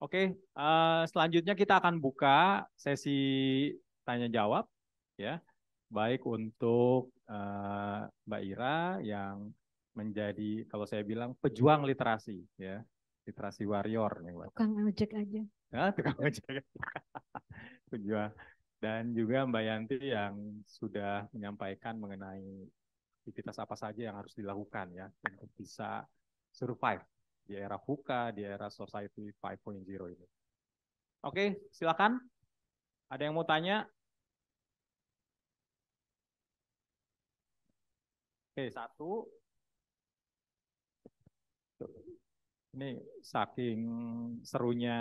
Oke, selanjutnya kita akan buka sesi tanya jawab ya, baik untuk Mbak Ira yang menjadi kalau saya bilang pejuang literasi ya, literasi warrior nih Mbak. Tukang ojek aja. Ya, tukang ojek. Pejuang. Dan juga Mbak Yanti yang sudah menyampaikan mengenai aktivitas apa saja yang harus dilakukan ya untuk bisa survive di era VUCA, di era Society 5.0 ini. Oke, silakan. Ada yang mau tanya? Oke, satu. Ini saking serunya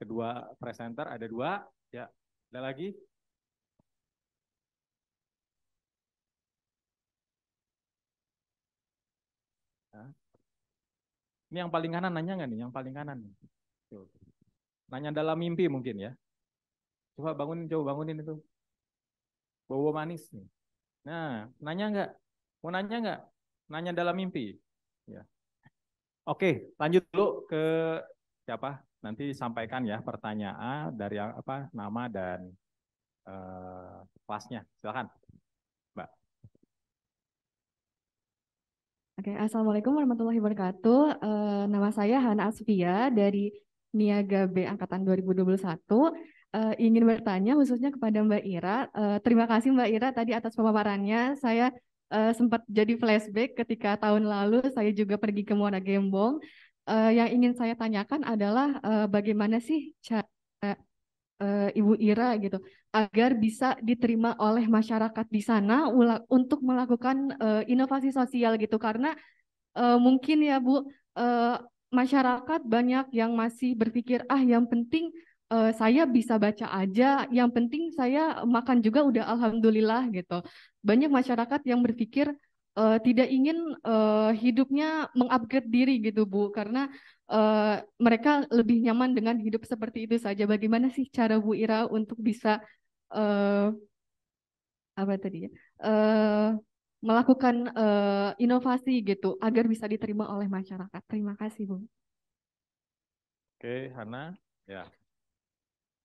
kedua presenter, ada dua. Ya, ada lagi? Ya. Ini yang paling kanan nanya nggak nih? Yang paling kanan. Tuh. Nanya dalam mimpi mungkin ya. Coba bangunin itu. Bobo manis nih. Nah, nanya nggak? Mau nanya nggak? Nanya dalam mimpi. Ya. Oke, lanjut dulu ke siapa? Nanti sampaikan ya pertanyaan dari apa nama dan kelasnya. Silakan, Mbak. Oke, Assalamualaikum warahmatullahi wabarakatuh. Nama saya Hana Asfia dari Niaga B Angkatan 2021. Ingin bertanya khususnya kepada Mbak Ira. Terima kasih Mbak Ira tadi atas pemaparannya. Saya sempat jadi flashback ketika tahun lalu saya juga pergi ke Muara Gembong. Yang ingin saya tanyakan adalah bagaimana sih cara Ibu Ira gitu agar bisa diterima oleh masyarakat di sana untuk melakukan inovasi sosial gitu karena mungkin ya Bu eh, masyarakat banyak yang masih berpikir yang penting saya bisa baca aja, yang penting saya makan juga udah alhamdulillah gitu. Banyak masyarakat yang berpikir tidak ingin hidupnya mengupgrade diri gitu Bu, karena mereka lebih nyaman dengan hidup seperti itu saja. Bagaimana sih cara Bu Ira untuk bisa eh, apa tadi ya? Melakukan inovasi gitu agar bisa diterima oleh masyarakat. Terima kasih, Bu. Oke, Hana. Ya.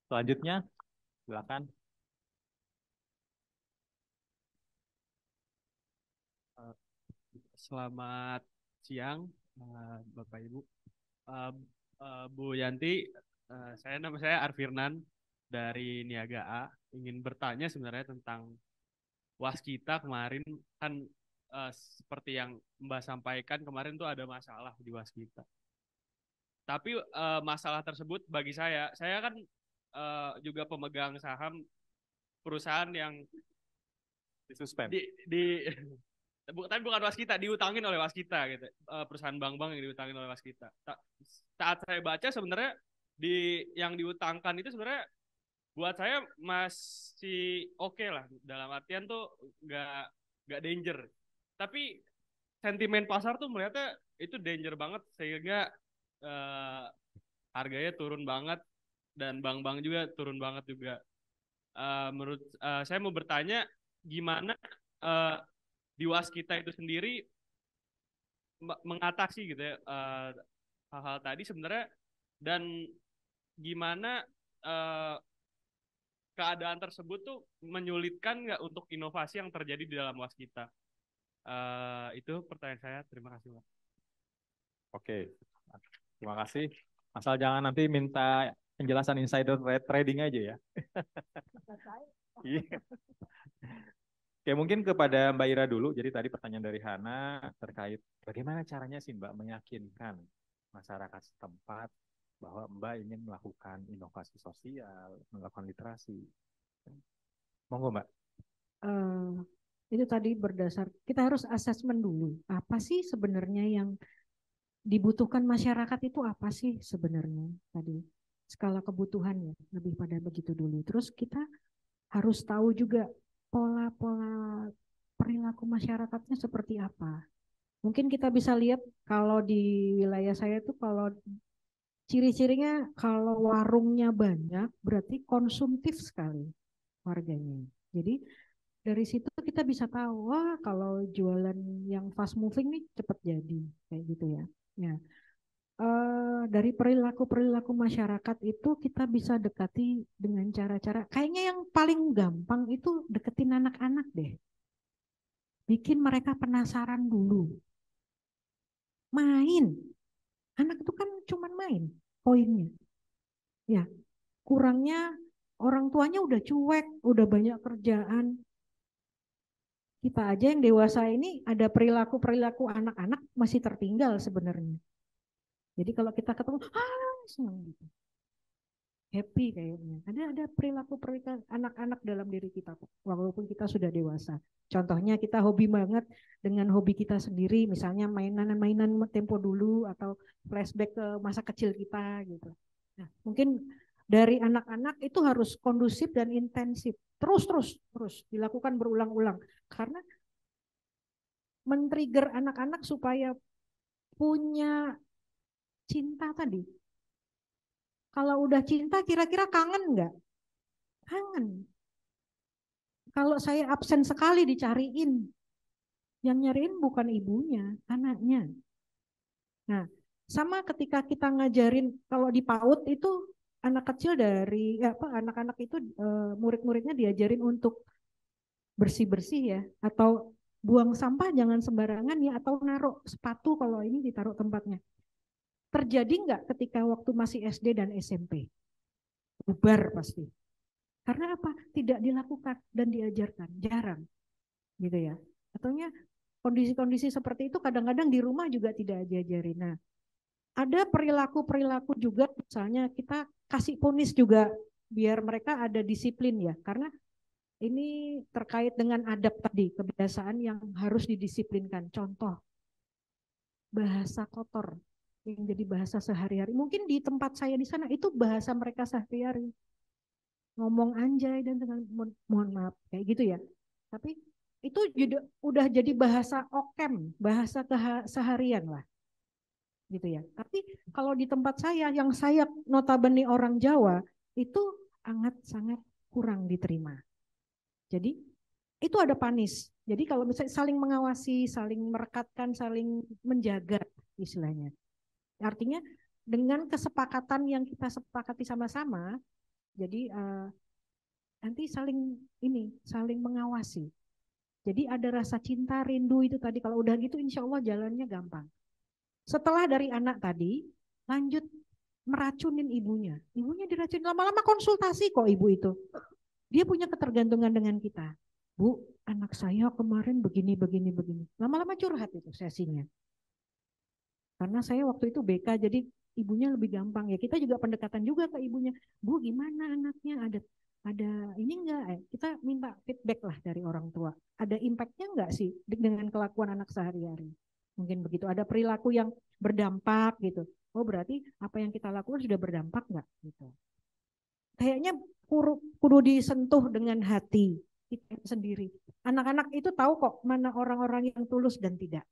Selanjutnya, silakan. Eh, Selamat siang, Bapak Ibu. Eh, Bu Yanti, nama saya Arfirnan dari Niaga A. Ingin bertanya sebenarnya tentang waskita kemarin kan seperti yang Mbak sampaikan kemarin tuh ada masalah di waskita. Tapi masalah tersebut bagi saya kan juga pemegang saham perusahaan yang Disuspend. di tapi bukan waskita, diutangin oleh waskita gitu. Perusahaan bank-bank yang diutangin oleh waskita. Saat saya baca sebenarnya yang diutangkan itu sebenarnya buat saya masih oke lah, dalam artian tuh nggak nggak danger. Tapi sentimen pasar tuh melihatnya itu danger banget sehingga eh, harganya turun banget dan bank-bank juga turun banget juga. Menurut saya mau bertanya gimana eh, di waskita itu sendiri mengatasi gitu ya hal-hal tadi sebenarnya, dan gimana eh, keadaan tersebut tuh menyulitkan nggak untuk inovasi yang terjadi di dalam waskita. Itu pertanyaan saya. Terima kasih, Mas. Oke, terima kasih. Asal jangan nanti minta penjelasan insider trading aja ya. Iya. Oke, mungkin kepada Mbak Ira dulu. Jadi tadi pertanyaan dari Hana terkait bagaimana caranya sih Mbak meyakinkan masyarakat setempat bahwa Mbak ingin melakukan inovasi sosial, melakukan literasi. Monggo Mbak. eh, itu tadi berdasar kita harus asesmen dulu apa sih sebenarnya yang dibutuhkan masyarakat itu apa sih sebenarnya tadi skala kebutuhan ya lebih pada begitu dulu. Terus kita harus tahu juga pola-pola perilaku masyarakatnya seperti apa. Mungkin kita bisa lihat kalau di wilayah saya tuh kalau ciri-cirinya kalau warungnya banyak berarti konsumtif sekali warganya. Jadi dari situ kita bisa tahu, wah kalau jualan yang fast moving nih cepat jadi kayak gitu ya. Ya, dari perilaku-perilaku masyarakat itu kita bisa dekati dengan cara-cara, kayaknya yang paling gampang itu deketin anak-anak deh. Bikin mereka penasaran dulu. Main. Anak itu kan cuman main poinnya. Ya, kurangnya orang tuanya udah cuek, udah banyak kerjaan. Kita aja yang dewasa ini ada perilaku-perilaku anak-anak masih tertinggal sebenarnya. Jadi kalau kita ketemu, senang gitu. Happy kayaknya. Ada perilaku anak-anak dalam diri kita walaupun kita sudah dewasa. Contohnya kita hobi banget dengan hobi kita sendiri, misalnya mainan-mainan tempo dulu atau flashback ke masa kecil kita gitu. Nah, mungkin dari anak-anak itu harus kondusif dan intensif. Terus dilakukan berulang-ulang karena men-trigger anak-anak supaya punya cinta tadi. Kalau udah cinta kira-kira kangen nggak? Kangen. Kalau saya absen sekali dicariin, yang nyariin bukan ibunya, anaknya. Nah, sama ketika kita ngajarin, kalau di PAUD itu anak kecil dari anak-anak itu murid-muridnya diajarin untuk bersih-bersih ya, atau buang sampah jangan sembarangan ya, atau naruh sepatu kalau ini ditaruh tempatnya. Terjadi nggak ketika waktu masih SD dan SMP? Bubar pasti. Karena apa? Tidak dilakukan dan diajarkan, jarang. Gitu ya. Ataunya kondisi-kondisi seperti itu kadang-kadang di rumah juga tidak diajarin. Nah, ada perilaku-perilaku juga, misalnya kita kasih ponis juga biar mereka ada disiplin ya. Karena ini terkait dengan adab tadi, kebiasaan yang harus didisiplinkan. Contoh, bahasa kotor yang jadi bahasa sehari-hari. Mungkin di tempat saya di sana itu bahasa mereka sehari-hari. Ngomong anjay dan dengan mohon maaf kayak gitu ya. Tapi itu udah jadi bahasa okem, bahasa seharian lah. Gitu ya. Tapi kalau di tempat saya yang saya notabene orang Jawa itu sangat kurang diterima. Jadi itu ada panis. Jadi kalau misalnya saling mengawasi, saling merekatkan, saling menjaga istilahnya. Artinya dengan kesepakatan yang kita sepakati sama-sama, jadi nanti saling mengawasi. Jadi ada rasa cinta, rindu itu tadi. Kalau udah gitu insya Allah jalannya gampang. Setelah dari anak tadi, lanjut meracunin ibunya. Ibunya diracunin, lama-lama konsultasi kok ibu itu. Dia punya ketergantungan dengan kita. Bu, anak saya kemarin begini. Lama-lama curhat itu sesinya. Karena saya waktu itu BK, jadi ibunya lebih gampang. Ya kita juga pendekatan juga ke ibunya. Bu, gimana anaknya? Ada ini enggak? Kita minta feedback lah dari orang tua. Ada impactnya enggak sih dengan kelakuan anak sehari-hari? Mungkin begitu. Ada perilaku yang berdampak gitu. Oh berarti apa yang kita lakukan sudah berdampak enggak? Gitu. Kayaknya kudu disentuh dengan hati kita sendiri. Anak-anak itu tahu kok mana orang-orang yang tulus dan tidak.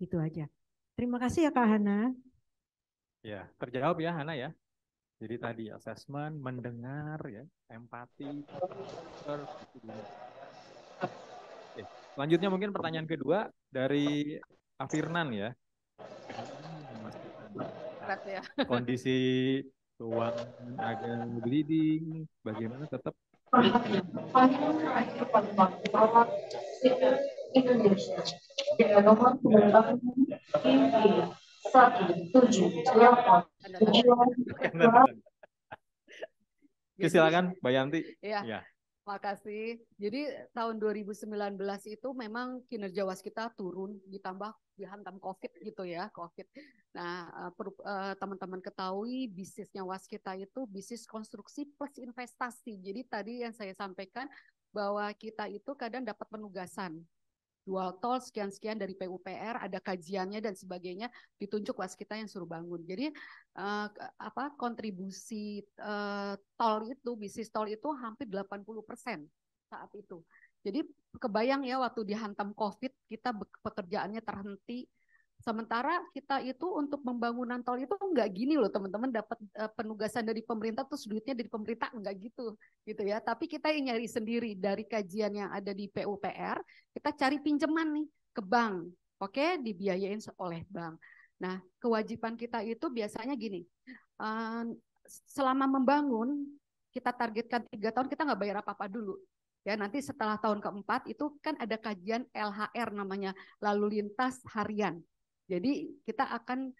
Gitu aja. Terima kasih ya Kak Hana. Ya, terjawab ya Hana ya. Jadi tadi assessment, mendengar ya, empati. Selanjutnya mungkin pertanyaan kedua dari Afirnan ya. Berat ya. Kondisi keuangan agak bleeding, bagaimana tetap Indonesia dengan nomor penerbangan ini 178 Silakan Mbak Yanti. Iya. Ya. Makasih. Jadi tahun 2019 itu memang kinerja waskita turun ditambah dihantam COVID gitu ya, COVID. Nah, teman-teman ketahui bisnisnya waskita itu bisnis konstruksi plus investasi. Jadi tadi yang saya sampaikan bahwa kita itu kadang dapat penugasan. Dual tol sekian-sekian dari PUPR, ada kajiannya dan sebagainya, ditunjuk waskita yang suruh bangun. Jadi kontribusi tol itu, bisnis tol itu hampir 80% saat itu. Jadi kebayang ya waktu dihantam COVID, kita pekerjaannya terhenti. Sementara kita itu untuk pembangunan tol itu enggak gini loh teman-teman, dapat penugasan dari pemerintah terus duitnya dari pemerintah, enggak gitu ya. Tapi kita yang nyari sendiri dari kajian yang ada di PUPR, kita cari pinjaman nih ke bank, oke, dibiayain oleh bank. Nah, kewajiban kita itu biasanya gini, eh, selama membangun kita targetkan 3 tahun kita nggak bayar apa-apa dulu. Ya, nanti setelah tahun keempat itu kan ada kajian LHR namanya, lalu lintas harian. Jadi kita akan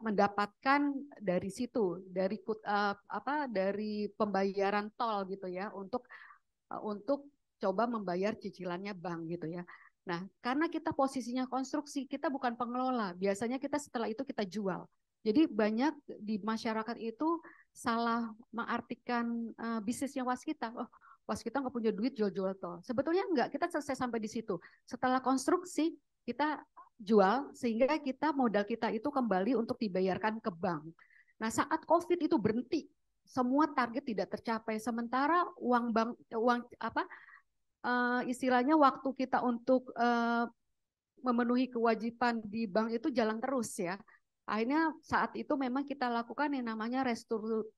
mendapatkan dari situ, dari pembayaran tol gitu ya, untuk coba membayar cicilannya bank gitu ya. Nah, karena kita posisinya konstruksi, kita bukan pengelola. Biasanya kita setelah itu kita jual. Jadi banyak di masyarakat itu salah mengartikan bisnisnya waskita. Oh, waskita nggak punya duit jual-jual tol. Sebetulnya enggak, kita selesai sampai di situ. Setelah konstruksi, kita jual sehingga modal kita itu kembali untuk dibayarkan ke bank. Nah, saat COVID itu berhenti, semua target tidak tercapai. Sementara istilahnya waktu kita untuk memenuhi kewajiban di bank itu jalan terus ya. Akhirnya saat itu memang kita lakukan yang namanya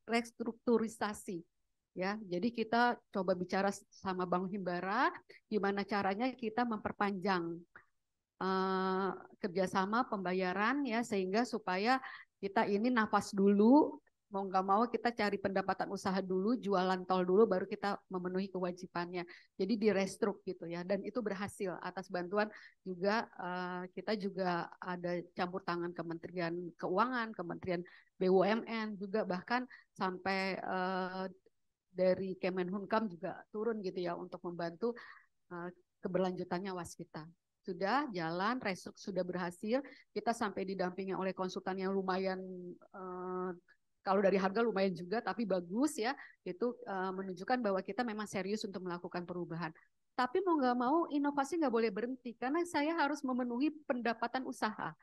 restrukturisasi. Ya, jadi kita coba bicara sama Bank Himbara, gimana caranya kita memperpanjang kerjasama pembayaran ya, sehingga supaya kita ini nafas dulu, mau nggak mau kita cari pendapatan usaha dulu, jualan tol dulu, baru kita memenuhi kewajibannya. Jadi direstruk gitu ya, dan itu berhasil atas bantuan juga kita juga ada campur tangan Kementerian Keuangan, Kementerian BUMN juga, bahkan sampai dari Kemenhumkam juga turun gitu ya untuk membantu keberlanjutannya waskita. Sudah jalan, restruk sudah berhasil, kita sampai didampingi oleh konsultan yang lumayan, kalau dari harga lumayan juga, tapi bagus ya, itu menunjukkan bahwa kita memang serius untuk melakukan perubahan. Tapi mau nggak mau inovasi nggak boleh berhenti, karena saya harus memenuhi pendapatan usaha.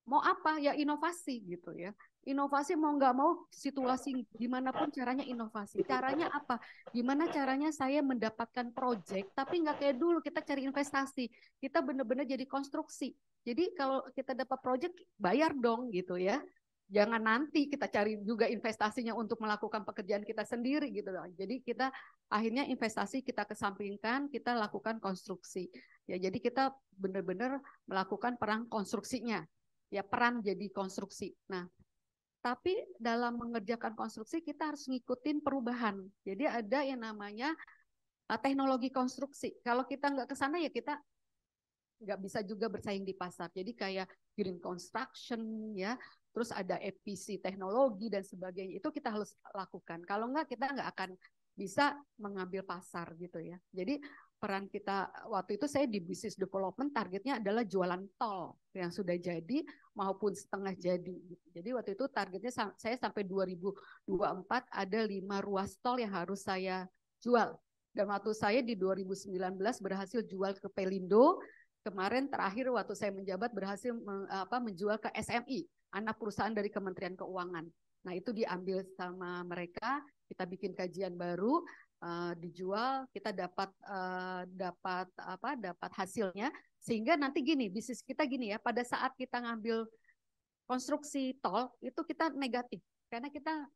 Mau apa? Ya inovasi gitu ya. Inovasi mau nggak mau situasi gimana pun caranya inovasi. Caranya apa? Gimana caranya saya mendapatkan proyek tapi nggak kayak dulu kita cari investasi. Kita benar-benar jadi konstruksi. Jadi kalau kita dapat proyek bayar dong gitu ya. Jangan nanti kita cari juga investasinya untuk melakukan pekerjaan kita sendiri gitu loh. Jadi kita akhirnya investasi kita kesampingkan, kita lakukan konstruksi. Ya, jadi kita benar-benar melakukan perang konstruksinya. Ya, peran jadi konstruksi. Nah, tapi dalam mengerjakan konstruksi kita harus ngikutin perubahan. Jadi ada yang namanya teknologi konstruksi. Kalau kita nggak ke sana ya kita nggak bisa juga bersaing di pasar. Jadi kayak green construction ya, terus ada EPC teknologi dan sebagainya, itu kita harus lakukan. Kalau nggak kita nggak akan bisa mengambil pasar gitu ya. Jadi peran kita waktu itu saya di business development targetnya adalah jualan tol yang sudah jadi maupun setengah jadi. Jadi waktu itu targetnya saya sampai 2024 ada 5 ruas tol yang harus saya jual. Dan waktu saya di 2019 berhasil jual ke Pelindo. Kemarin terakhir waktu saya menjabat berhasil menjual ke SMI, anak perusahaan dari Kementerian Keuangan. Nah itu diambil sama mereka, kita bikin kajian baru, dijual, kita dapat hasilnya, sehingga nanti gini, bisnis kita gini ya, pada saat kita ngambil konstruksi tol itu kita negatif, karena kita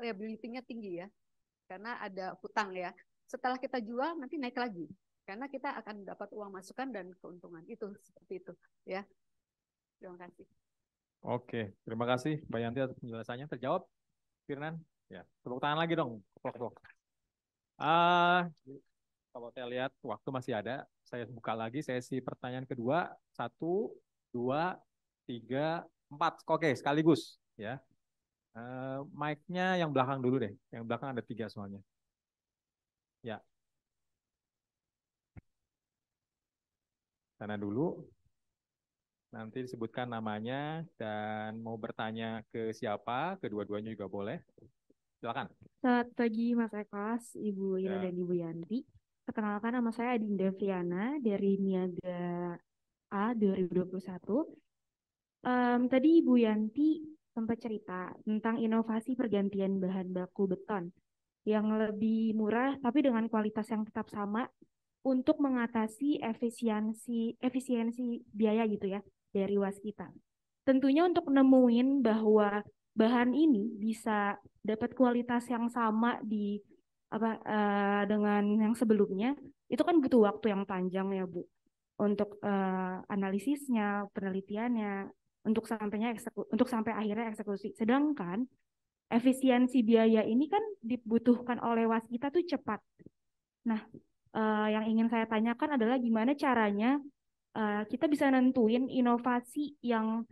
liability-nya tinggi ya, karena ada hutang ya. Setelah kita jual nanti naik lagi, karena kita akan dapat uang masukan dan keuntungan. Itu seperti itu ya. Terima kasih. Oke, terima kasih Mbak Yanti atas penjelasannya. Terjawab, Firnan? Ya, tepuk tangan lagi dong. Kalau saya lihat waktu masih ada, saya buka lagi sesi pertanyaan kedua. 1, 2, 3, 4. Oke, sekaligus ya. Mic-nya yang belakang dulu deh. Yang belakang ada 3 soalnya. Ya. Sana dulu. Nanti disebutkan namanya dan mau bertanya ke siapa, kedua-duanya juga boleh. Silakan. Selamat pagi Mas Ekos, Ibu Ira Ya. dan Ibu Yanti. Perkenalkan nama saya Adinda Friana dari Niaga A 2021. Tadi Ibu Yanti sempat cerita tentang inovasi pergantian bahan baku beton yang lebih murah tapi dengan kualitas yang tetap sama untuk mengatasi efisiensi biaya gitu ya dari waskita. Tentunya untuk nemuin bahwa bahan ini bisa dapat kualitas yang sama dengan yang sebelumnya, itu kan butuh waktu yang panjang ya Bu untuk analisisnya, penelitiannya, untuk sampai akhirnya eksekusi. Sedangkan efisiensi biaya ini kan dibutuhkan oleh waskita tuh cepat. Nah, yang ingin saya tanyakan adalah gimana caranya kita bisa nentuin inovasi yang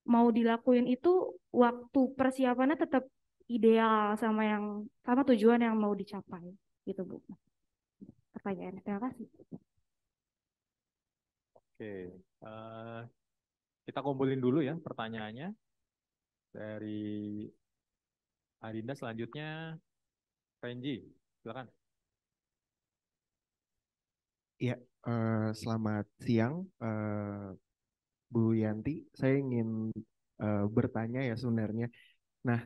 mau dilakuin itu waktu persiapannya tetap ideal sama tujuan yang mau dicapai gitu Bu. Pertanyaannya. Terima kasih. Oke, kita kumpulin dulu ya pertanyaannya dari Adinda. Selanjutnya Renji, silakan. Ya, selamat siang, Bu Yanti. Saya ingin bertanya ya sebenarnya. Nah,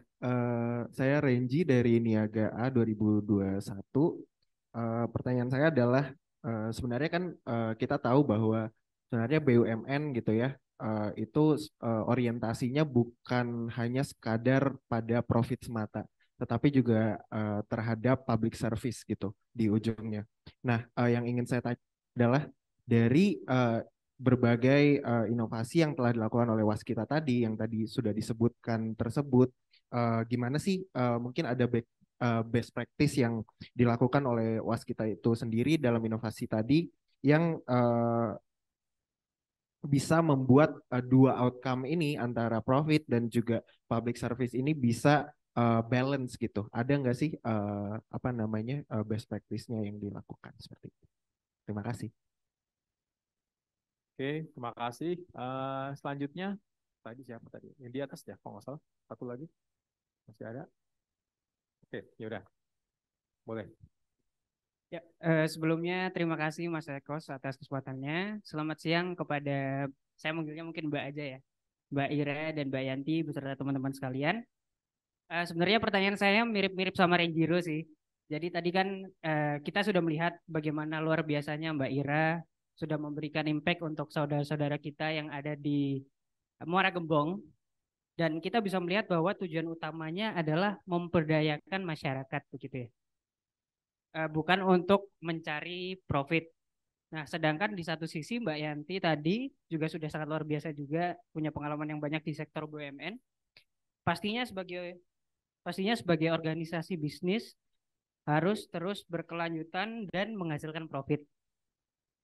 saya Renji dari Niaga A 2021. Pertanyaan saya adalah sebenarnya kan kita tahu bahwa sebenarnya BUMN gitu ya, itu orientasinya bukan hanya sekadar pada profit semata, tetapi juga terhadap public service gitu di ujungnya. Nah, yang ingin saya tanya adalah dari berbagai inovasi yang telah dilakukan oleh Waskita tadi, yang tadi sudah disebutkan tersebut, gimana sih mungkin ada best practice yang dilakukan oleh Waskita itu sendiri dalam inovasi tadi yang bisa membuat dua outcome ini antara profit dan juga public service ini bisa balance gitu. Ada nggak sih apa namanya best practice-nya yang dilakukan seperti itu? Terima kasih. Oke, terima kasih. Selanjutnya tadi siapa tadi? Yang di atas ya, kalau nggak salah. Satu lagi masih ada. Oke, yaudah, boleh. Ya, sebelumnya terima kasih Mas Ekos atas kesempatannya. Selamat siang kepada, saya manggilnya mungkin Mbak aja ya, Mbak Ira dan Mbak Yanti beserta teman-teman sekalian. Sebenarnya pertanyaan saya mirip-mirip sama Renjiro sih. Jadi tadi kan kita sudah melihat bagaimana luar biasanya Mbak Ira sudah memberikan impact untuk saudara-saudara kita yang ada di Muara Gembong. Dan kita bisa melihat bahwa tujuan utamanya adalah memberdayakan masyarakat begitu ya. Bukan untuk mencari profit. Nah, sedangkan di satu sisi Mbak Yanti tadi juga sudah sangat luar biasa juga punya pengalaman yang banyak di sektor BUMN. Pastinya sebagai organisasi bisnis harus terus berkelanjutan dan menghasilkan profit.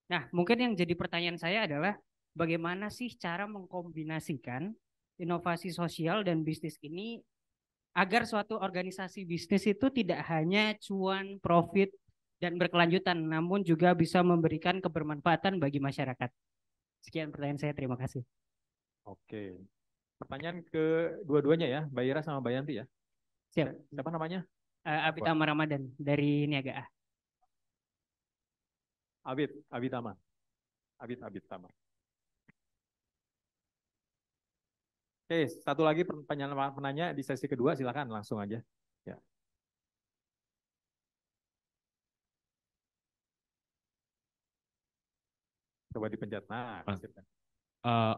Nah, mungkin yang jadi pertanyaan saya adalah bagaimana sih cara mengkombinasikan inovasi sosial dan bisnis ini agar suatu organisasi bisnis itu tidak hanya cuan, profit, dan berkelanjutan, namun juga bisa memberikan kebermanfaatan bagi masyarakat. Sekian pertanyaan saya, terima kasih. Oke, pertanyaan ke dua-duanya ya, Mbak Ira sama Mbak Yanti ya. Siap. Siapa namanya? Abid Amar Ramadan dari Niaga A. Abid Tama. Abid Tama. Oke, satu lagi penanya di sesi kedua, silakan langsung aja. Ya. Coba dipencet. Nah,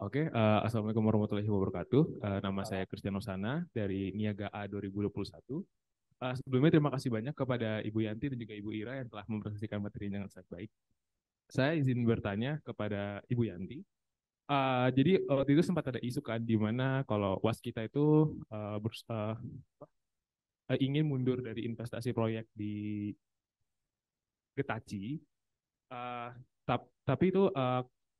Oke, Assalamualaikum warahmatullahi wabarakatuh. Nama saya Christian Osana dari Niaga A 2021. Sebelumnya terima kasih banyak kepada Ibu Yanti dan juga Ibu Ira yang telah mempresentasikan materi dengan sangat baik. Saya izin bertanya kepada Ibu Yanti. Jadi waktu itu sempat ada isu kan di mana kalau Waskita itu ingin mundur dari investasi proyek di Getaci. Tapi itu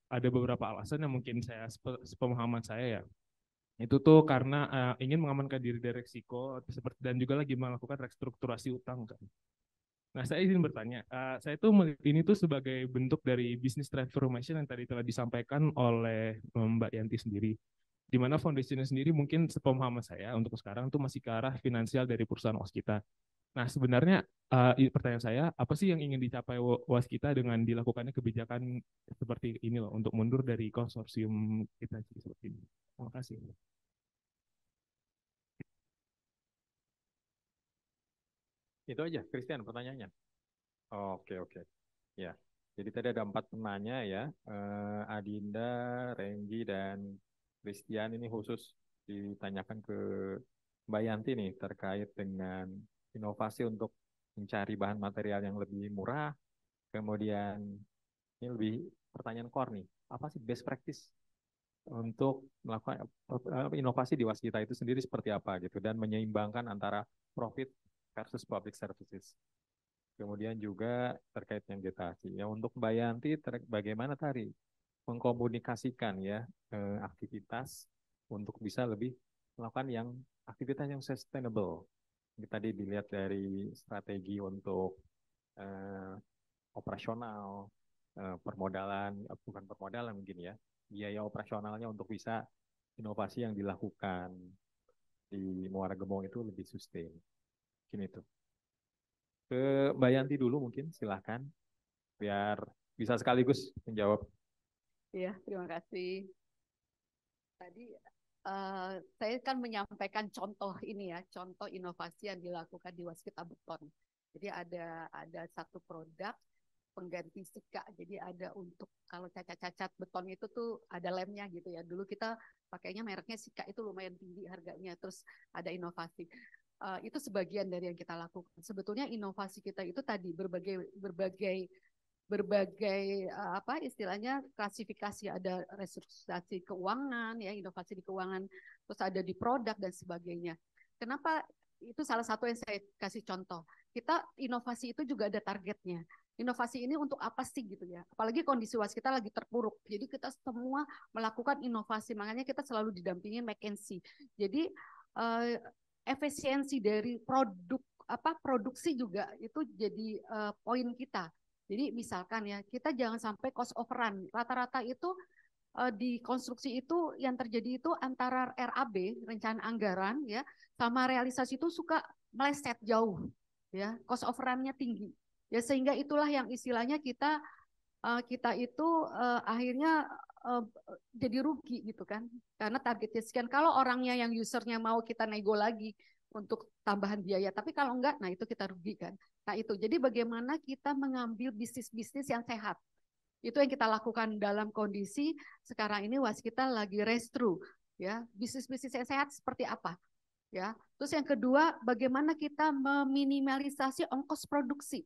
ada beberapa alasan yang mungkin saya sepemahaman saya ya. Itu tuh karena ingin mengamankan diri dari risiko dan juga lagi melakukan restrukturasi utang kan. Nah, saya izin bertanya, saya tuh melihat ini tuh sebagai bentuk dari business transformation yang tadi telah disampaikan oleh Mbak Yanti sendiri. Di mana foundationnya sendiri mungkin sepemahaman saya untuk sekarang tuh masih ke arah finansial dari perusahaan Waskita. Nah, sebenarnya pertanyaan saya, apa sih yang ingin dicapai Waskita dengan dilakukannya kebijakan seperti ini loh, untuk mundur dari konsorsium kita seperti ini? Terima kasih. Itu aja, Christian pertanyaannya. Oke. Ya, jadi tadi ada 4 penanya ya, Adinda, Renji, dan Christian. Ini khusus ditanyakan ke Mbak Yanti nih terkait dengan inovasi untuk mencari bahan material yang lebih murah. Kemudian ini lebih pertanyaan core nih, apa sih best practice untuk melakukan inovasi di waskita itu sendiri seperti apa gitu dan menyeimbangkan antara profit versus public services. Kemudian juga terkait yang Getaci. Ya untuk Mbak Yanti bagaimana tadi mengkomunikasikan ya aktivitas untuk bisa lebih melakukan yang aktivitas yang sustainable. Tadi dilihat dari strategi untuk operasional, permodalan, bukan permodalan mungkin ya, biaya operasionalnya untuk bisa inovasi yang dilakukan di Muara Gembong itu lebih sustain. Mungkin itu. Ke Mbak Yanti dulu mungkin, silahkan. Biar bisa sekaligus menjawab. Iya, terima kasih. Tadi saya kan menyampaikan contoh ini ya, contoh inovasi yang dilakukan di Waskita Beton. Jadi ada satu produk pengganti sika. Jadi ada untuk kalau cacat-cacat beton itu tuh ada lemnya gitu ya. Dulu kita pakainya mereknya sika itu lumayan tinggi harganya. Terus ada inovasi. Itu sebagian dari yang kita lakukan. Sebetulnya inovasi kita itu tadi berbagai apa istilahnya klasifikasi, ada restrukturisasi keuangan ya, inovasi di keuangan, terus ada di produk dan sebagainya. Kenapa? Itu salah satu yang saya kasih contoh. Kita inovasi itu juga ada targetnya. Inovasi ini untuk apa sih gitu ya? Apalagi kondisi waskita lagi terpuruk. Jadi kita semua melakukan inovasi. Makanya kita selalu didampingi McKinsey. Jadi efisiensi dari produksi juga itu jadi poin kita. Jadi misalkan ya, kita jangan sampai cost of run. Rata-rata itu di konstruksi itu yang terjadi itu antara RAB, rencana anggaran ya, sama realisasi itu suka meleset jauh ya, cost of run-nya tinggi. Ya sehingga itulah yang istilahnya kita itu akhirnya jadi rugi gitu kan. Karena targetnya sekian, kalau orangnya yang usernya mau kita nego lagi untuk tambahan biaya, tapi kalau enggak, nah itu kita rugi kan. Nah itu, jadi bagaimana kita mengambil bisnis-bisnis yang sehat. Itu yang kita lakukan dalam kondisi sekarang ini waskita lagi restru, ya. Bisnis-bisnis yang sehat seperti apa, ya. Terus yang kedua, bagaimana kita meminimalisasi ongkos produksi,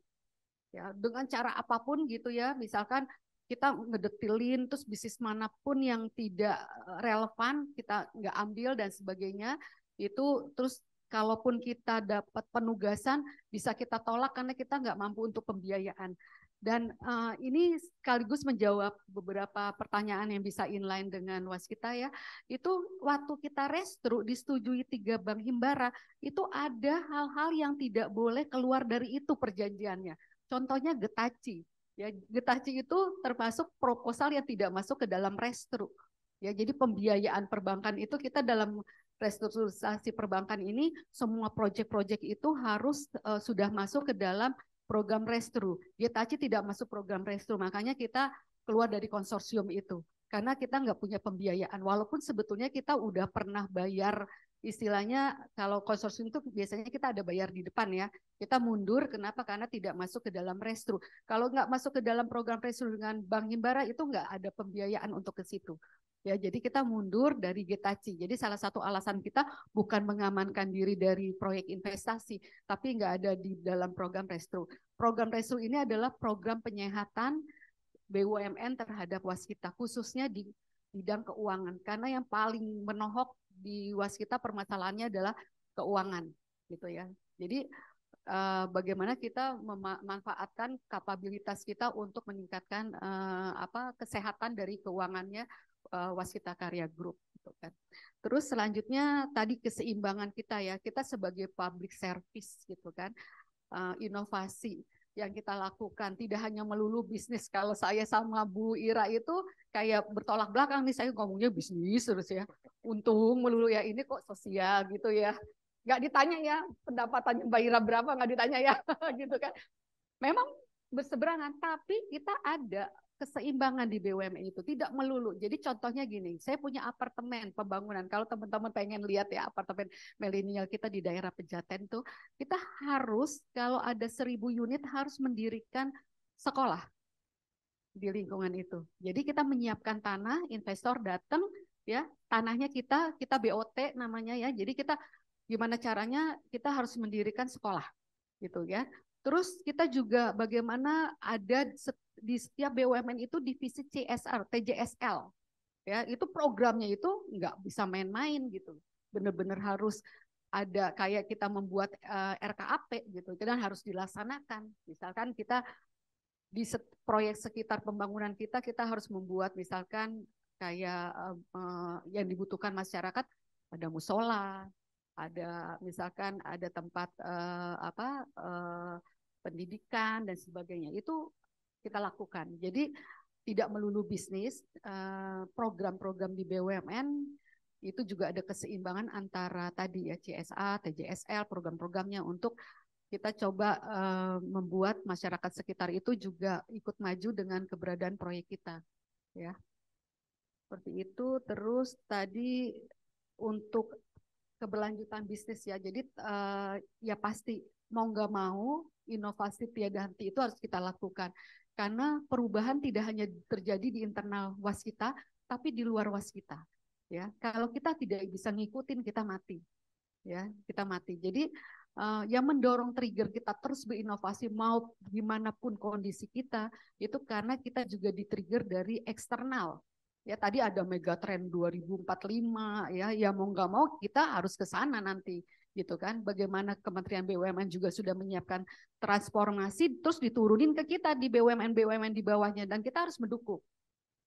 ya, dengan cara apapun gitu ya. Misalkan kita ngedetilin, terus bisnis manapun yang tidak relevan kita nggak ambil dan sebagainya. Itu terus kalaupun kita dapat penugasan bisa kita tolak karena kita nggak mampu untuk pembiayaan. Dan ini sekaligus menjawab beberapa pertanyaan yang bisa inline dengan waskita ya. Itu waktu kita restru disetujui 3 bank himbara, itu ada hal-hal yang tidak boleh keluar dari itu perjanjiannya. Contohnya Getaci. Ya, Getaci itu termasuk proposal yang tidak masuk ke dalam restru. Ya, jadi pembiayaan perbankan itu kita dalam restrukturisasi perbankan ini semua proyek-proyek itu harus sudah masuk ke dalam program restru. Getaci tidak masuk program restru, makanya kita keluar dari konsorsium itu. Karena kita nggak punya pembiayaan, walaupun sebetulnya kita udah pernah bayar, istilahnya kalau konsorsium itu biasanya kita ada bayar di depan ya. Kita mundur, kenapa? Karena tidak masuk ke dalam restru. Kalau nggak masuk ke dalam program restru dengan Bank Himbara itu nggak ada pembiayaan untuk ke situ. Ya, jadi kita mundur dari Getaci. Jadi salah satu alasan kita bukan mengamankan diri dari proyek investasi, tapi nggak ada di dalam program restru. Program restru ini adalah program penyehatan BUMN terhadap waskita, khususnya di bidang keuangan. Karena yang paling menohok di waskita permasalahannya adalah keuangan, gitu ya. Jadi bagaimana kita memanfaatkan kapabilitas kita untuk meningkatkan kesehatan dari keuangannya Waskita Karya Group gitu kan. Terus selanjutnya tadi keseimbangan kita ya, kita sebagai public service gitu kan, inovasi yang kita lakukan tidak hanya melulu bisnis. Kalau saya sama Bu Ira itu kayak bertolak belakang nih, saya ngomongnya bisnis terus ya, untung melulu ya, ini kok sosial gitu ya, nggak ditanya ya pendapatannya Mbak Ira berapa, nggak ditanya ya gitu kan. Memang berseberangan, tapi kita ada keseimbangan di BUMN itu, tidak melulu. Jadi contohnya gini, saya punya apartemen pembangunan. Kalau teman-teman pengen lihat ya apartemen milenial kita di daerah Pejaten tuh, kita harus kalau ada 1000 unit harus mendirikan sekolah di lingkungan itu. Jadi kita menyiapkan tanah, investor datang ya, tanahnya kita BOT namanya ya. Jadi kita gimana caranya kita harus mendirikan sekolah gitu ya. Terus kita juga bagaimana ada di setiap BUMN itu divisi CSR, TJSL. ya itu programnya itu nggak bisa main-main gitu, bener-bener harus ada kayak kita membuat RKAP gitu, dan harus dilaksanakan. Misalkan kita di proyek sekitar pembangunan kita harus membuat misalkan kayak yang dibutuhkan masyarakat, ada musola, ada misalkan ada tempat pendidikan dan sebagainya, itu kita lakukan. Jadi tidak melulu bisnis, program-program di BUMN itu juga ada keseimbangan antara tadi ya CSA, TJSL, program-programnya untuk kita coba membuat masyarakat sekitar itu juga ikut maju dengan keberadaan proyek kita, ya. Seperti itu. Terus tadi untuk keberlanjutan bisnis ya, jadi ya pasti mau nggak mau inovasi tiada henti itu harus kita lakukan, karena perubahan tidak hanya terjadi di internal waskita, tapi di luar waskita. Ya, kalau kita tidak bisa ngikutin, kita mati. Ya, kita mati. Jadi yang mendorong trigger kita terus berinovasi mau gimana pun kondisi kita itu karena kita juga di-trigger dari eksternal. Ya, tadi ada megatrend 2045 ya mau nggak mau kita harus ke sana nanti gitu kan. Bagaimana Kementerian BUMN juga sudah menyiapkan transformasi terus diturunin ke kita di BUMN di bawahnya dan kita harus mendukung.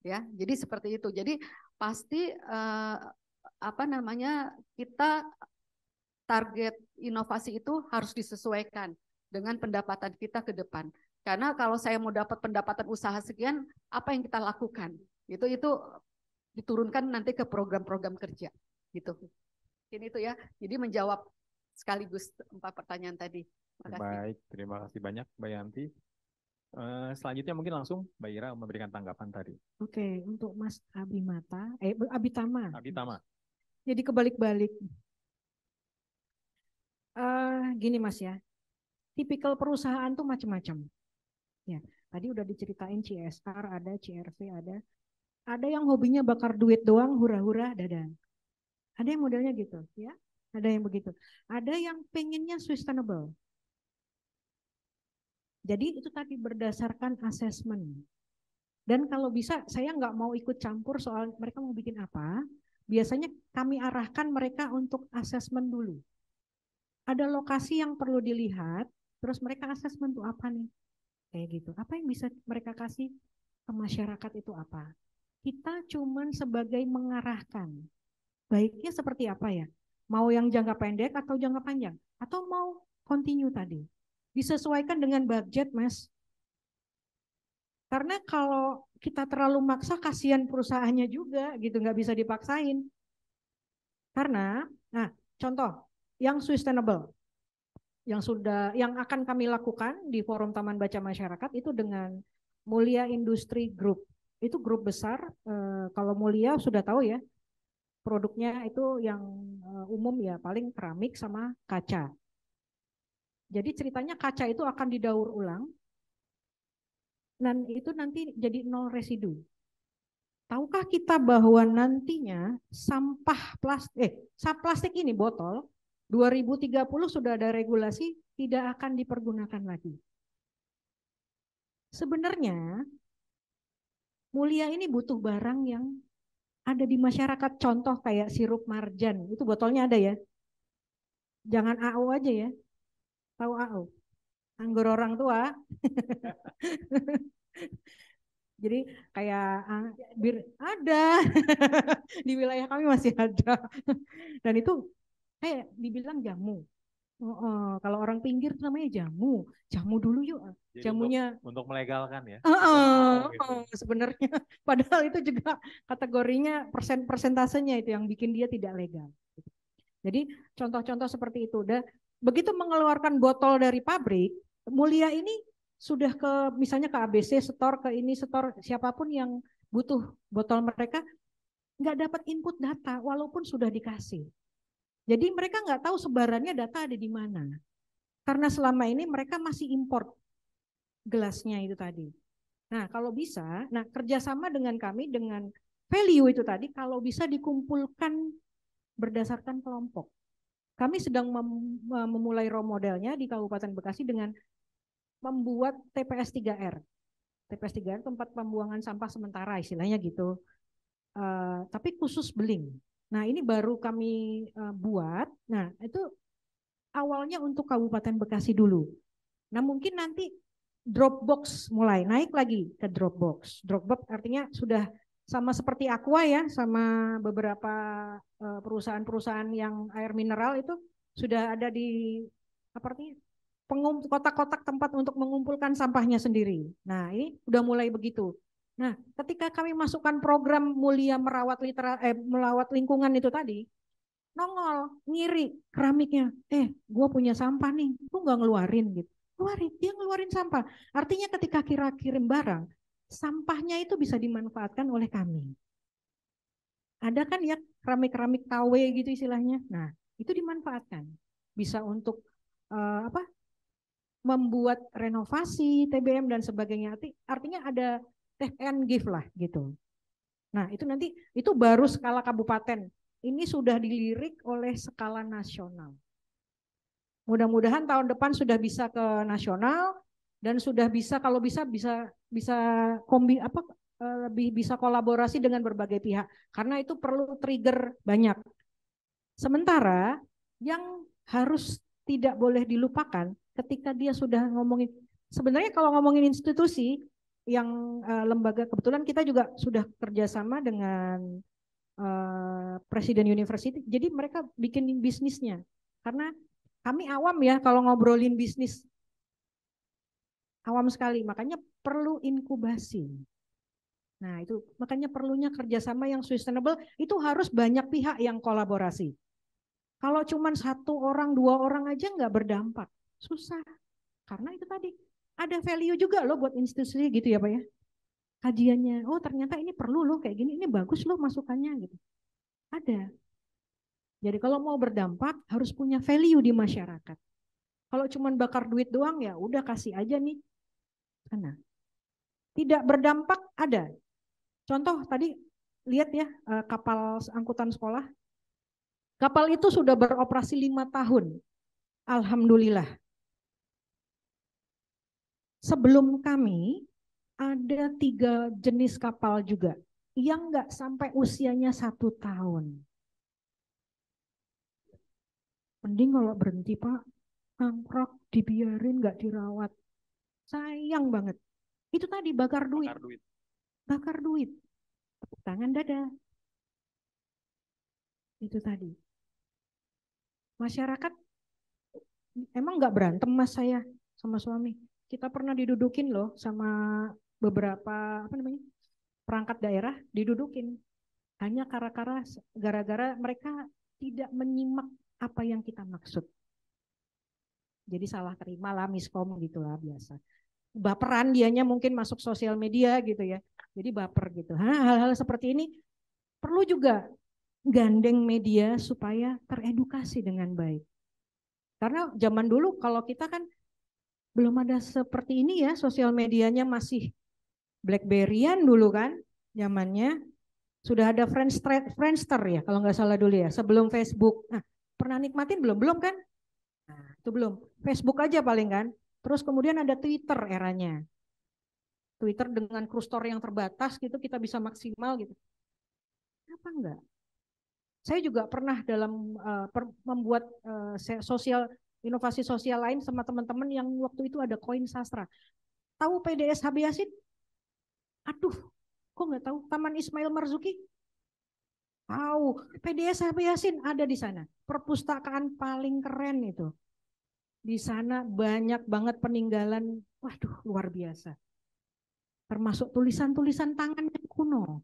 Ya, jadi seperti itu. Jadi pasti kita target inovasi itu harus disesuaikan dengan pendapatan kita ke depan. Karena kalau saya mau dapat pendapatan usaha sekian, apa yang kita lakukan? Itu diturunkan nanti ke program-program kerja, gitu. Ini itu ya. Jadi menjawab sekaligus 4 pertanyaan tadi. Terima kasih. Baik, terima kasih banyak Mbak Yanti. Selanjutnya mungkin langsung Mbak Ira memberikan tanggapan tadi. Oke, untuk Mas Abitama. Abitama. Jadi kebalik-balik. Gini Mas ya, tipikal perusahaan tuh macam-macam. Ya, tadi udah diceritain CSR ada, CRV ada yang hobinya bakar duit doang, hura-hura, dadang. Ada yang modelnya gitu, ya, ada yang begitu. Ada yang pengennya sustainable. Jadi itu tadi berdasarkan assessment. Dan kalau bisa saya nggak mau ikut campur soal mereka mau bikin apa. Biasanya kami arahkan mereka untuk assessment dulu. Ada lokasi yang perlu dilihat, terus mereka asesmen tuh apa nih? Kayak gitu. Apa yang bisa mereka kasih ke masyarakat itu apa? Kita cuman sebagai mengarahkan. Baiknya seperti apa ya? Mau yang jangka pendek atau jangka panjang? Atau mau continue tadi? Disesuaikan dengan budget, Mas. Karena kalau kita terlalu maksa, kasihan perusahaannya juga, gitu, nggak bisa dipaksain. Karena, nah, contoh, yang sustainable, yang akan kami lakukan di Forum Taman Baca Masyarakat itu dengan Mulia Industri Group. Itu grup besar, kalau Mulia sudah tahu ya, produknya itu yang umum ya, paling keramik sama kaca. Jadi ceritanya kaca itu akan didaur ulang, dan itu nanti jadi 0 residu. Tahukah kita bahwa nantinya sampah plastik ini botol 2030 sudah ada regulasi tidak akan dipergunakan lagi. Sebenarnya Mulia ini butuh barang yang ada di masyarakat, contoh kayak sirup marjan, itu botolnya ada ya. Jangan AO aja ya. Tahu AO? Anggur orang tua. Jadi kayak ada di wilayah kami masih ada. Dan itu kayak dibilang jamu. Kalau orang pinggir itu namanya jamu dulu yuk. Jadi Jamunya untuk melegalkan ya. Sebenarnya padahal itu juga kategorinya persentasenya itu yang bikin dia tidak legal. Jadi contoh-contoh seperti itu. Dan begitu mengeluarkan botol dari pabrik, Mulia ini sudah ke misalnya ke ABC store, ke ini store, siapapun yang butuh botol mereka nggak dapat input data walaupun sudah dikasih. Jadi mereka nggak tahu sebarannya data ada di mana. Karena selama ini mereka masih import gelasnya itu tadi. Nah kalau bisa, kerjasama dengan kami dengan value itu tadi kalau bisa dikumpulkan berdasarkan kelompok. Kami sedang memulai role modelnya di Kabupaten Bekasi dengan membuat TPS 3R. TPS 3R tempat pembuangan sampah sementara istilahnya gitu. tapi khusus beling. Nah ini baru kami buat. Nah itu awalnya untuk Kabupaten Bekasi dulu. Nah mungkin nanti Dropbox mulai naik lagi ke Dropbox. Dropbox artinya sudah sama seperti Aqua ya, sama beberapa perusahaan-perusahaan yang air mineral itu sudah ada di apa artinya kotak-kotak tempat untuk mengumpulkan sampahnya sendiri. Nah ini udah mulai begitu. Nah ketika kami masukkan program Mulia melawat lingkungan itu tadi, nongol ngiri keramiknya, gue punya sampah nih, gue nggak ngeluarin gitu. Keluarin, dia ngeluarin sampah. Artinya ketika kirim barang, sampahnya itu bisa dimanfaatkan oleh kami. Ada kan ya keramik-keramik KW gitu istilahnya. Nah, itu dimanfaatkan. Bisa untuk membuat renovasi, TBM dan sebagainya. Artinya ada take and give lah gitu. Nah, itu nanti itu baru skala kabupaten. Ini sudah dilirik oleh skala nasional. Mudah-mudahan tahun depan sudah bisa ke nasional dan sudah bisa kalau bisa lebih bisa kolaborasi dengan berbagai pihak karena itu perlu trigger banyak. Sementara yang harus tidak boleh dilupakan ketika dia sudah ngomongin, sebenarnya kalau ngomongin institusi yang lembaga, kebetulan kita juga sudah kerjasama dengan Presiden University, jadi mereka bikin bisnisnya karena kami awam ya kalau ngobrolin bisnis, awam sekali, makanya perlu inkubasi. Nah itu makanya perlunya kerjasama yang sustainable, itu harus banyak pihak yang kolaborasi. Kalau cuma 1 orang, 2 orang aja nggak berdampak, susah. Karena itu tadi, ada value juga loh buat institusi gitu ya Pak ya. Kajiannya, oh ternyata ini perlu loh kayak gini, ini bagus loh masukannya gitu. Ada. Jadi kalau mau berdampak harus punya value di masyarakat. Kalau cuma bakar duit doang ya udah kasih aja nih. Karena tidak berdampak ada. Contoh tadi lihat ya kapal angkutan sekolah. Kapal itu sudah beroperasi 5 tahun. Alhamdulillah. Sebelum kami ada 3 jenis kapal juga yang nggak sampai usianya 1 tahun. Mending kalau berhenti Pak, ngangkrok, dibiarin, nggak dirawat. Sayang banget. Itu tadi bakar duit. Bakar duit. Tepuk tangan dada. Itu tadi. Masyarakat emang nggak berantem Mas saya sama suami. Kita pernah didudukin loh sama beberapa perangkat daerah, didudukin. Hanya gara-gara mereka tidak menyimak apa yang kita maksud. Jadi salah terima lah, miskom gitulah biasa. Baperan dianya mungkin masuk sosial media gitu ya. Jadi baper gitu. Hal-hal seperti ini perlu juga gandeng media supaya teredukasi dengan baik. Karena zaman dulu kalau kita kan belum ada seperti ini ya, sosial medianya masih BlackBerry-an dulu kan zamannya. Sudah ada Friendster ya kalau nggak salah dulu ya, sebelum Facebook. Nah, pernah nikmatin belum? Belum kan? Nah, itu belum. Facebook aja paling kan. Terus kemudian ada Twitter eranya. Twitter dengan story yang terbatas gitu kita bisa maksimal gitu. Apa enggak? Saya juga pernah dalam membuat inovasi sosial lain sama teman-teman yang waktu itu ada koin sastra. Tahu PDS HB Yasin? Aduh, kok nggak tahu? Taman Ismail Marzuki? Tahu, PDS HB Yasin ada di sana. Perpustakaan paling keren itu. Di sana banyak banget peninggalan, waduh luar biasa. Termasuk tulisan-tulisan tangan yang kuno.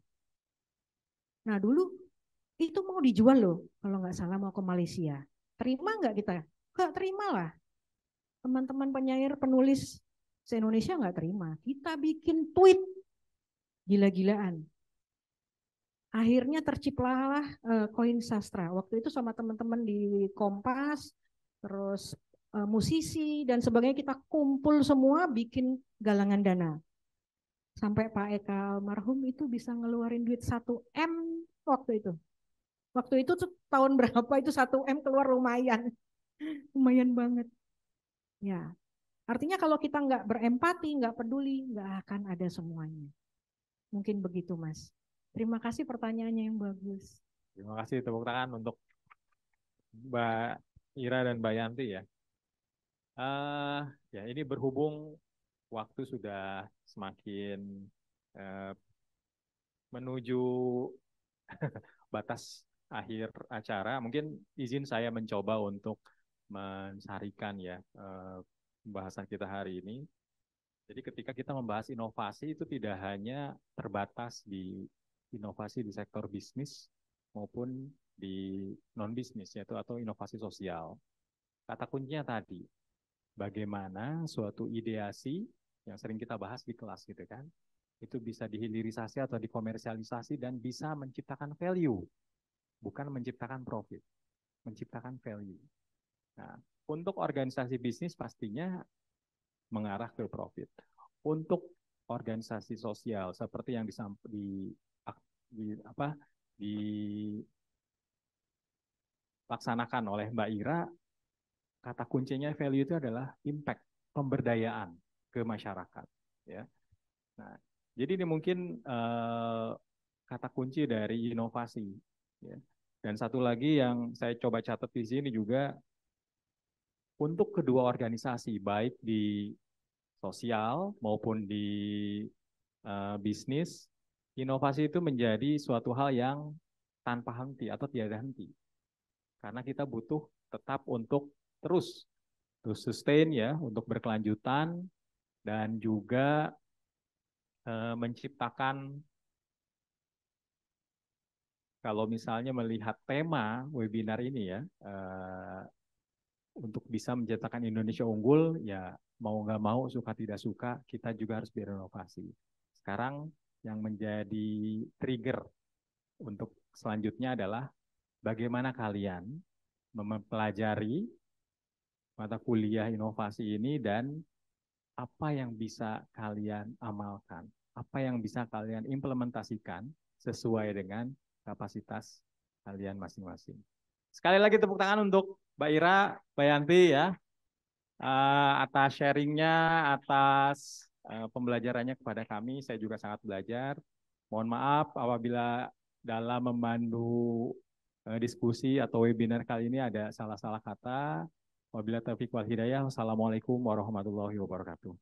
Nah dulu itu mau dijual loh, kalau nggak salah mau ke Malaysia. Terima nggak kita? Nggak terima lah. Teman-teman penyair, penulis se-Indonesia nggak terima. Kita bikin tweet gila-gilaan. Akhirnya terciptalah koin sastra. Waktu itu sama teman-teman di Kompas, terus musisi dan sebagainya kita kumpul semua bikin galangan dana. Sampai Pak Eka almarhum itu bisa ngeluarin duit 1 M waktu itu. Waktu itu tuh tahun berapa itu 1 M keluar lumayan. Lumayan banget. Ya, artinya kalau kita nggak berempati, nggak peduli, nggak akan ada semuanya. Mungkin begitu Mas. Terima kasih pertanyaannya yang bagus. Terima kasih, tepuk tangan untuk Mbak Ira dan Mbak Yanti ya. Ya ini berhubung waktu sudah semakin menuju batas akhir acara, mungkin izin saya mencoba untuk mensarikan ya pembahasan kita hari ini. Jadi ketika kita membahas inovasi itu tidak hanya terbatas di inovasi di sektor bisnis maupun di non bisnis yaitu atau inovasi sosial. Kata kuncinya tadi, bagaimana suatu ideasi yang sering kita bahas di kelas gitu kan, itu bisa dihilirisasi atau dikomersialisasi dan bisa menciptakan value, bukan menciptakan profit, menciptakan value. Nah, untuk organisasi bisnis pastinya mengarah ke profit. Untuk organisasi sosial seperti yang dilaksanakan oleh Mbak Ira, kata kuncinya value itu adalah impact, pemberdayaan ke masyarakat. Ya. Nah, jadi ini mungkin kata kunci dari inovasi. Ya. Dan satu lagi yang saya coba catat di sini juga, untuk kedua organisasi, baik di sosial maupun di bisnis, inovasi itu menjadi suatu hal yang tanpa henti atau tiada henti. Karena kita butuh tetap untuk terus sustain ya, untuk berkelanjutan dan juga menciptakan, kalau misalnya melihat tema webinar ini ya, untuk bisa menciptakan Indonesia unggul, ya mau nggak mau, suka tidak suka, kita juga harus berinovasi. Sekarang yang menjadi trigger untuk selanjutnya adalah bagaimana kalian mempelajari mata kuliah inovasi ini dan apa yang bisa kalian amalkan, apa yang bisa kalian implementasikan sesuai dengan kapasitas kalian masing-masing. Sekali lagi tepuk tangan untuk Mbak Ira, Mbak Yanti ya, atas sharingnya, atas pembelajarannya kepada kami. Saya juga sangat belajar. Mohon maaf apabila dalam memandu diskusi atau webinar kali ini ada salah-salah kata. Wabillahi taufiq wal hidayah. Wassalamualaikum warahmatullahi wabarakatuh.